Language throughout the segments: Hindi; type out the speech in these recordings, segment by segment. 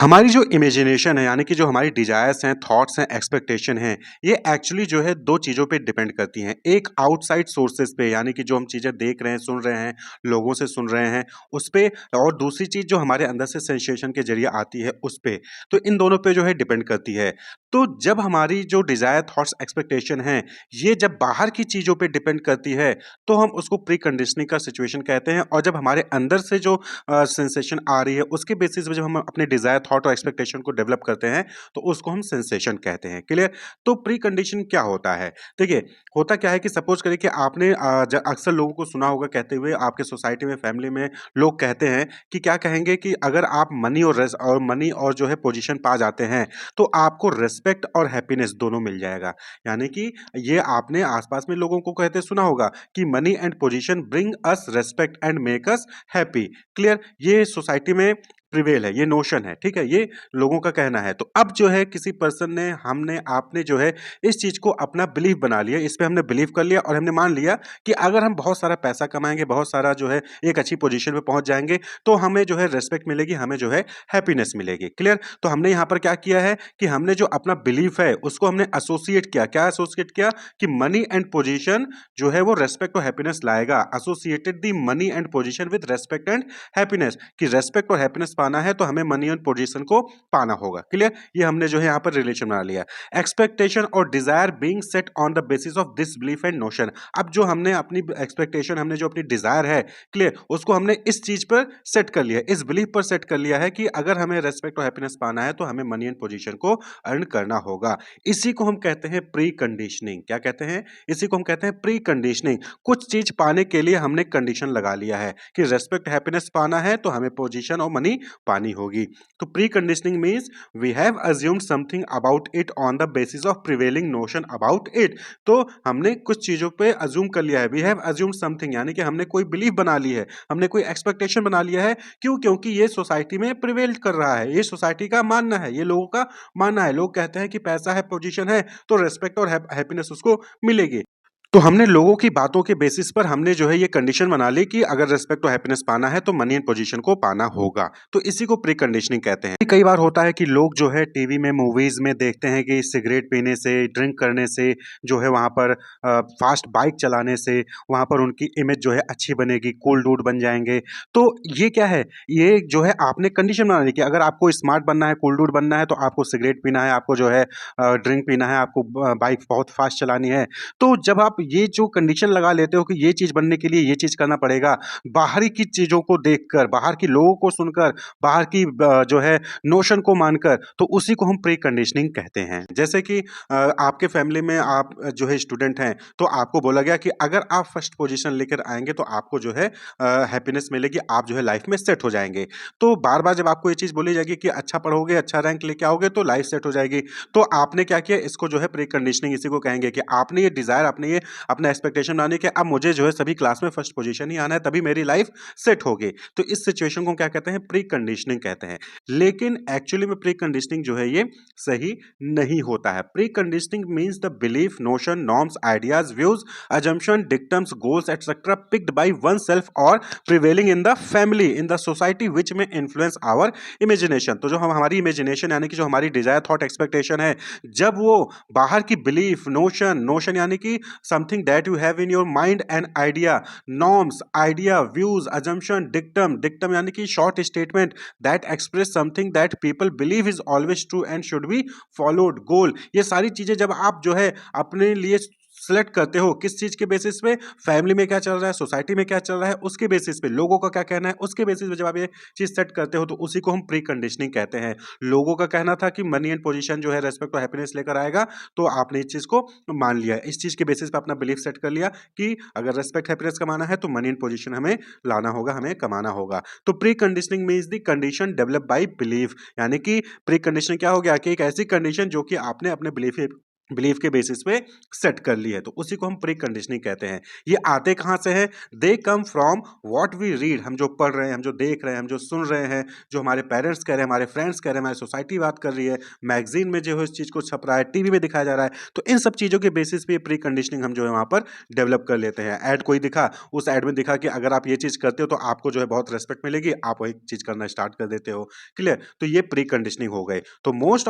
हमारी जो इमेजिनेशन है यानी कि जो हमारी डिज़ायर्स हैं, थॉट्स हैं, एक्सपेक्टेशन हैं, ये एक्चुअली जो है 2 चीज़ों पे डिपेंड करती हैं। एक आउटसाइड सोर्सेज़ पे यानी कि जो हम चीज़ें देख रहे हैं, सुन रहे हैं, लोगों से सुन रहे हैं, उस पे और दूसरी चीज़ जो हमारे अंदर से सेंसेशन के ज़रिए आती है, उस पे। तो इन दोनों पे जो है डिपेंड करती है। तो जब हमारी जो डिज़ायर, थॉट्स, एक्सपेक्टेशन हैं, ये जब बाहर की चीज़ों पे डिपेंड करती है, तो हम उसको प्री कंडीशनिंग का सिचुएशन कहते हैं और जब हमारे अंदर से जो सेंसेशन आ रही है, उसके बेसिस पे जब हम अपने डिज़ायर, थॉट और एक्सपेक्टेशन को डेवलप करते हैं, तो उसको हम सेंसेशन कहते हैं, क्लियर? तो प्री कंडीशन क्या होता है? देखिए, होता क्या है कि सपोज़ करिए कि आपने अक्सर लोगों को सुना होगा कहते हुए आपके सोसाइटी में, फैमिली में लोग कहते हैं कि क्या कहेंगे कि अगर आप मनी और जो है पोज़ीशन पा जाते हैं, तो आपको रिस्पेक्ट और हैप्पीनेस दोनों मिल जाएगा। यानी कि ये आपने आस-पास में लोगों को कहते सुना होगा कि money and position bring us respect and make us happy. Clear? ये सोसाइटी में प्रिवेल है, ये नोशन है, ठीक है? ये लोगों का कहना है। तो अब जो है किसी पर्सन ने, हमने, आपने जो है इस चीज़ को अपना बिलीफ बना लिया, इस पे हमने बिलीव कर लिया और हमने मान लिया कि अगर हम बहुत सारा पैसा कमाएँगे, बहुत सारा जो है एक अच्छी पोज़ीशन पे पहुँच जाएँगे, तो हमें जो है रिस्पेक्ट मिलेगी, हमें जो है हैप्पीनेस मिलेगी। क्लियर? तो हमने यहाँ पर क्या किया है कि हमने जो अपना बिलीफ है, उसको हमने एसोसिएट किया। क्या एसोसिएट किया? कि मनी एंड पोज़ीशन जो है वो रिस्पेक्ट और हैप्पीनेस लाएगा। Associated the money and position with respect and happiness कि रिस्पेक्ट और हैप्पीनेस पाना है तो हमें मनी एंड पोजीशन को पाना होगा। क्लियर? ये हमने जो है यहाँ पर रिलेशन बना लिया। एक्सपेक्टेशन और desire being set on the basis of this belief and notion. अब जो हमने अपनी एक्सपेक्टेशन, हमने जो अपनी डिजायर है, क्लियर, उसको हमने इस चीज पर सेट कर लिया, इस बिलीफ पर सेट कर लिया है कि अगर हमें रेस्पेक्ट और हैप्पीनेस पाना है तो हमें मनी एंड पोजीशन को अर्न करना होगा। इसी को हम कहते हैं प्री कंडीशनिंग। क्या कहते हैं? इसी को हम कहते हैं प्री कंडीशनिंग। कुछ चीज पाने के लिए हमने कंडीशन लगा लिया है कि रेस्पेक्ट हैप्पीनेस पाना है तो हमें पोजीशन और मनी पानी होगी। तो pre conditioning means we have assumed something about it on the basis of prevailing notion about it. तो हमने कुछ चीजों पे अज्यूम कर लिया है। वी हैव अज्यूम्ड समथिंग यानी कि हमने कोई बिलीफ बना ली है, हमने कोई एक्सपेक्टेशन बना लिया है। क्यों? क्योंकि ये सोसाइटी में प्रिवेल कर रहा है, ये सोसाइटी का मानना है, ये लोगों का मानना है। लोग कहते हैं कि पैसा है, पोजीशन है, तो रेस्पेक्ट और हैप्पीनेस उसको मिलेगी। तो हमने लोगों की बातों के बेसिस पर हमने जो है ये कंडीशन बना ली कि अगर रिस्पेक्ट और हैप्पीनेस पाना है तो मनी एंड पोजीशन को पाना होगा। तो इसी को प्री कंडीशनिंग कहते हैं। कई बार होता है कि लोग जो है टीवी में, मूवीज में देखते हैं कि सिगरेट पीने से, ड्रिंक करने से, जो है वहां पर फास्ट बाइक चलाने से वहां पर उनकी इमेज जो है अच्छी बनेगी, कूल डूड बन जाएंगे। तो ये क्या है? ये जो है आपने कंडीशन बना ली कि अगर आपको स्मार्ट बनना है, कूल डूड बनना है, तो आपको सिगरेट पीना है, आपको जो है ड्रिंक पीना है, आपको बाइक बहुत फास्ट चलानी है। तो जब आप ये जो कंडीशन लगा लेते हो कि ये चीज़ बनने के लिए ये चीज़ करना पड़ेगा, बाहरी की चीज़ों को देखकर, बाहर के लोगों को सुनकर, बाहर की जो है नोशन को मानकर, तो उसी को हम प्री कंडीशनिंग कहते हैं। जैसे कि आपके फैमिली में आप जो है स्टूडेंट हैं, तो आपको बोला गया कि अगर आप फर्स्ट पोजीशन लेकर आएँगे तो आपको जो है हैप्पीनेस मिलेगी, आप जो है लाइफ में सेट हो जाएँगे। तो बार-बार जब आपको ये चीज़ बोली जाएगी कि अच्छा पढ़ोगे, अच्छा रैंक लेके आओगे तो लाइफ सेट हो जाएगी। तो आपने क्या किया? इसको जो है प्री कंडीशनिंग इसी को कहेंगे कि आपने ये डिज़ायर, आपने ये अपना एक्सपेक्टेशन बनानी कि अब मुझे जो है सभी क्लास में फर्स्ट पोजीशन ही आना है तभी मेरी लाइफ सेट होगी। तो इस सिचुएशन को क्या कहते हैं? प्री कंडीशनिंग कहते हैं। लेकिन एक्चुअली में प्री कंडीशनिंग जो है ये सही नहीं होता है। Pre conditioning means the belief, notion, norms, ideas, views, assumption, dictums, goals, etc. picked by oneself or prevailing in the family, in the society which may influence our imagination। तो जो हम हमारी इमेजिनेशन यानी कि जो हमारी डिजायर, थॉट, एक्सपेक्टेशन है, जब वो बाहर की बिलीफ, नोशन यानी कि something that you have in your mind, an idea, norms, idea, views, assumption, dictum यानी कि short statement that express something that people believe is always true and should be followed, goal, ये सारी चीजें जब आप जो है अपने लिए सिलेक्ट करते हो, किस चीज के बेसिस पे? फैमिली में क्या चल रहा है, सोसाइटी में क्या चल रहा है, उसके बेसिस पे, लोगों का क्या कहना है, उसके बेसिस पे जब आप ये चीज सेट करते हो तो उसी को हम प्री कंडीशनिंग कहते हैं। लोगों का कहना था कि मनी एंड पोजीशन जो है रेस्पेक्ट और हैप्पीनेस लेकर आएगा, तो आपने इस चीज को मान लिया, इस चीज के बेसिस पे अपना बिलीफ सेट कर लिया कि अगर रेस्पेक्ट, हैप्पीनेस कमाना है तो मनी एंड पोजीशन हमें लाना होगा, हमें कमाना होगा। तो pre conditioning means the condition develop by belief, यानी कि प्री कंडीशनिंग क्या हो गया कि एक ऐसी कंडीशन जो कि आपने अपने बिलीफ बिलीफ के बेसिस पे सेट कर ली है, तो उसी को हम प्री कंडीशनिंग कहते हैं। ये आते कहाँ से हैं? They come from what we read, हम जो पढ़ रहे हैं, हम जो देख रहे हैं, हम जो सुन रहे हैं, जो हमारे पेरेंट्स कह रहे हैं, हमारे फ्रेंड्स कह रहे हैं, हमारी सोसाइटी बात कर रही है, मैगजीन में जो है इस चीज़ को छप रहा है, टीवी में दिखाया जा रहा है, तो इन सब चीज़ों के बेसिस पे प्री कंडीशनिंग हम जो है वहाँ पर डेवलप कर लेते हैं। ऐड कोई दिखा, उस ऐड में दिखा कि अगर आप ये चीज़ करते हो तो आपको जो है बहुत रिस्पेक्ट मिलेगी, आप वही चीज़ करना स्टार्ट कर देते हो। क्लियर? तो ये प्री कंडीशनिंग हो गए। तो most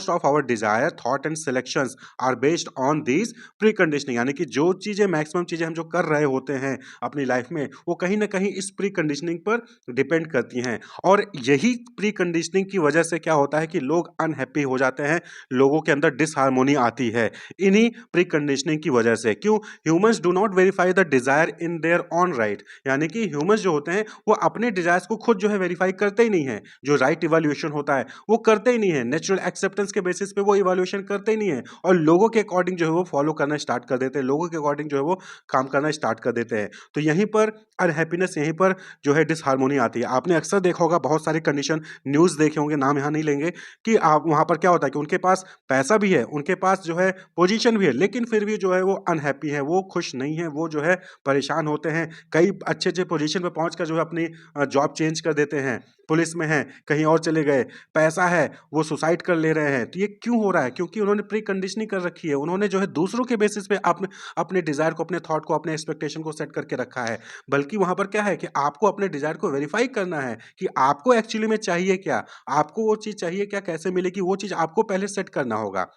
of our desire, thought and selections are based on these pre conditioning, यानी कि जो चीजें, मैक्सिमम चीजें हम जो कर रहे होते हैं अपनी लाइफ में, वो कहीं ना कहीं इस प्री कंडीशनिंग पर डिपेंड करती हैं। और यही प्री कंडीशनिंग की वजह से क्या होता है कि लोग अनहैप्पी हो जाते हैं, लोगों के अंदर डिसहार्मोनी आती है इन्हीं प्री कंडीशनिंग की वजह से। क्यों? Humans do not verify the desire in their on right, यानी कि ह्यूमंस जो होते हैं वो अपने डिजायर्स को खुद जो है वेरीफाई करते ही नहीं है। जो राइट इवैल्यूएशन होता है वो करते ही नहीं है, नेचुरल एक्सेप्टेंस के बेसिस पे वो इवैल्यूएशन करते ही नहीं है, और लोगों के अकॉर्डिंग जो है वो फॉलो करना स्टार्ट कर देते हैं, लोगों के अकॉर्डिंग जो है वो काम करना स्टार्ट कर देते हैं। तो यहीं पर अनहैप्पीनेस, यहीं पर जो है डिसहार्मोनी आती है। आपने अक्सर देखा होगा बहुत सारी कंडीशन, न्यूज़ देखे होंगे, नाम यहाँ नहीं लेंगे, कि आप वहाँ पर क्या होता है कि उनके पास पैसा भी है, उनके पास जो है पोजीशन भी है, लेकिन फिर भी जो है वो अनहैप्पी है, वो खुश नहीं है, वो जो है परेशान होते हैं। कई अच्छे-अच्छे पोजीशन पे पहुँच कर जो है अपनी जॉब चेंज कर देते हैं, पुलिस में हैं, कहीं और चले गए, पैसा है, वो सुसाइड कर ले रहे हैं। तो ये क्यों हो रहा है? क्योंकि उन्होंने प्री कंडीशनिंग कर रखी है। उन्होंने जो है दूसरों के बेसिस पे अपने डिज़ायर को, अपने थॉट को, अपने एक्सपेक्टेशन को सेट करके रखा है। बल्कि वहाँ पर क्या है कि आपको अपने डिज़ायर को वेरीफ़ाई करना है कि आपको एक्चुअली में चाहिए क्या? आपको वो चीज़ चाहिए क्या? कैसे मिलेगी? वो चीज़ आपको पहले सेट करना होगा।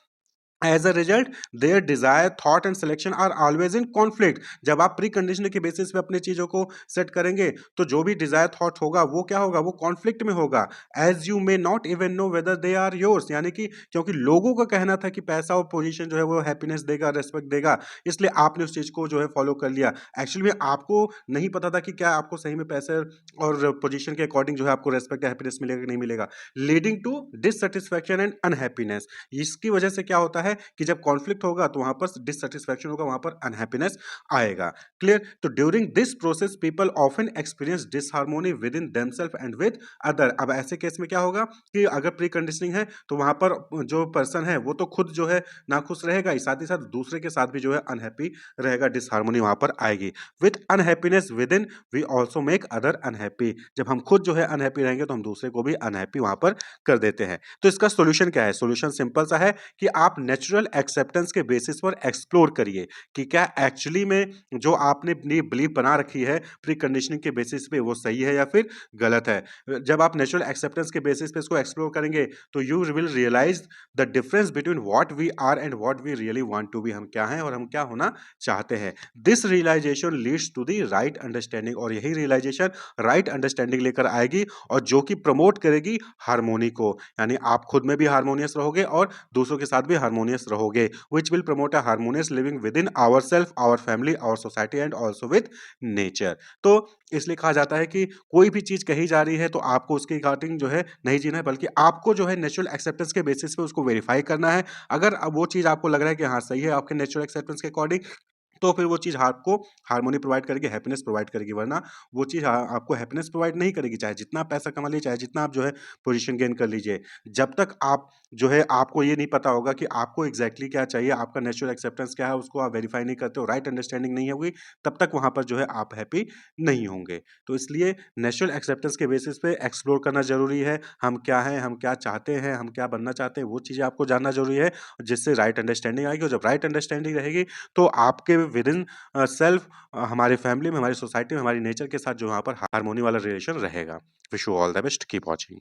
As a result their desire, thought and selection are always in conflict. जब आप प्री कंडीशनिंग के बेसिस पे अपनी चीजों को सेट करेंगे तो जो भी डिजायर थॉट होगा वो क्या होगा? वो कॉन्फ्लिक्ट में होगा। As you may not even know whether they are yours, यानी कि क्योंकि लोगों का कहना था कि पैसा और पोजीशन जो है वो हैप्पीनेस देगा, रेस्पेक्ट देगा, इसलिए आपने उस चीज को जो है फॉलो कर लिया। एक्चुअली में आपको नहीं पता था कि क्या आपको सही में पैसे और पोजीशन के अकॉर्डिंग जो है आपको रेस्पेक्ट, हैप्पीनेस मिलेगा कि नहीं मिलेगा, leading to dissatisfaction and unhappiness. इसकी वजह से क्या होता है कि जब कॉन्फ्लिक्ट होगा तो वहां पर डिससेटिस्फैक्शन होगा, वहां पर अनहैप्पीनेस आएगा। क्लियर? तो during this process people often experience disharmony within themselves and with other. अब ऐसे केस में क्या होगा कि अगर प्री कंडीशनिंग है तो वहां पर जो पर्सन है वो तो खुद जो है नाखुश रहेगा ही, साथ दूसरे के साथ भी जो है अनहैप्पी रहेगा, डिसहार्मोनी वहां पर आएगी। With unhappiness within we also make other unhappy. जब हम खुद जो है अनहैप्पी रहेंगे तो हम दूसरे को भी अनहैप्पी वहां पर कर देते हैं। तो इसका सोल्यूशन क्या है? सोल्यूशन सिंपल सा है कि आप नेचुरल एक्सेप्टेंस के बेसिस पर एक्सप्लोर करिए कि क्या एक्चुअली में जो आपने अपनी बिलीफ बना रखी है प्री कंडीशनिंग के बेसिस पे वो सही है या फिर गलत है। जब आप नेचुरल एक्सेप्टेंस के बेसिस पे इसको एक्सप्लोर करेंगे तो you will realize the difference between what we are and what we really want to be. हम क्या हैं और हम क्या होना चाहते हैं। This realization leads to the right understanding, और यही रियलाइजेशन राइट अंडरस्टैंडिंग लेकर आएगी और जो कि प्रमोट करेगी हार्मोनी को, यानी आप खुद में भी हार्मोनियस रहोगे और दूसरों के साथ भी हार्मोनियस रहोगे, which will promote a harmonious living within ourselves, our family, our society and also with nature। तो इसलिए कहा जाता है कि कोई भी चीज कही जा रही है तो आपको उसके अकॉर्डिंग जो है नहीं जीना है, बल्कि आपको जो है नेचुरल एक्सेप्टेंस के बेसिस पे उसको वेरीफाई करना है। अगर अब वो चीज आपको लग रहा है कि हाँ सही है आपके नेचुरल एक्सेप्टेंस के अकॉर्डिंग, तो फिर वो चीज़ आपको हार्मोनी प्रोवाइड करेगी, हैप्पीनेस प्रोवाइड करेगी, वरना वो चीज़ आपको हैप्पीनेस प्रोवाइड नहीं करेगी, चाहे जितना आप पैसा कमा लीजिए, चाहे जितना आप जो है पोजीशन गेन कर लीजिए। जब तक आप जो है आपको ये नहीं पता होगा कि आपको एग्ज़ैक्टली क्या चाहिए, आपका नेचुरल एक्सेप्टेंस क्या है, उसको आप वेरीफ़ाई नहीं करते हो, राइट अंडरस्टैंडिंग नहीं होगी, तब तक वहाँ पर जो है आप हैप्पी नहीं होंगे। तो इसलिए नेचुरल एक्सेप्टेंस के बेसिस पे एक्सप्लोर करना ज़रूरी है। हम क्या हैं, हम क्या चाहते हैं, हम क्या बनना चाहते हैं, वो चीज़ें आपको जानना ज़रूरी है, जिससे राइट अंडरस्टैंडिंग आएगी, और जब राइट अंडरस्टैंडिंग रहेगी तो आपके विदिन सेल्फ, हमारे फैमिली में, हमारी सोसाइटी में, हमारी नेचर के साथ जो वहाँ पर हार्मोनी वाला रिलेशन रहेगा। Wish you all the best, keep watching.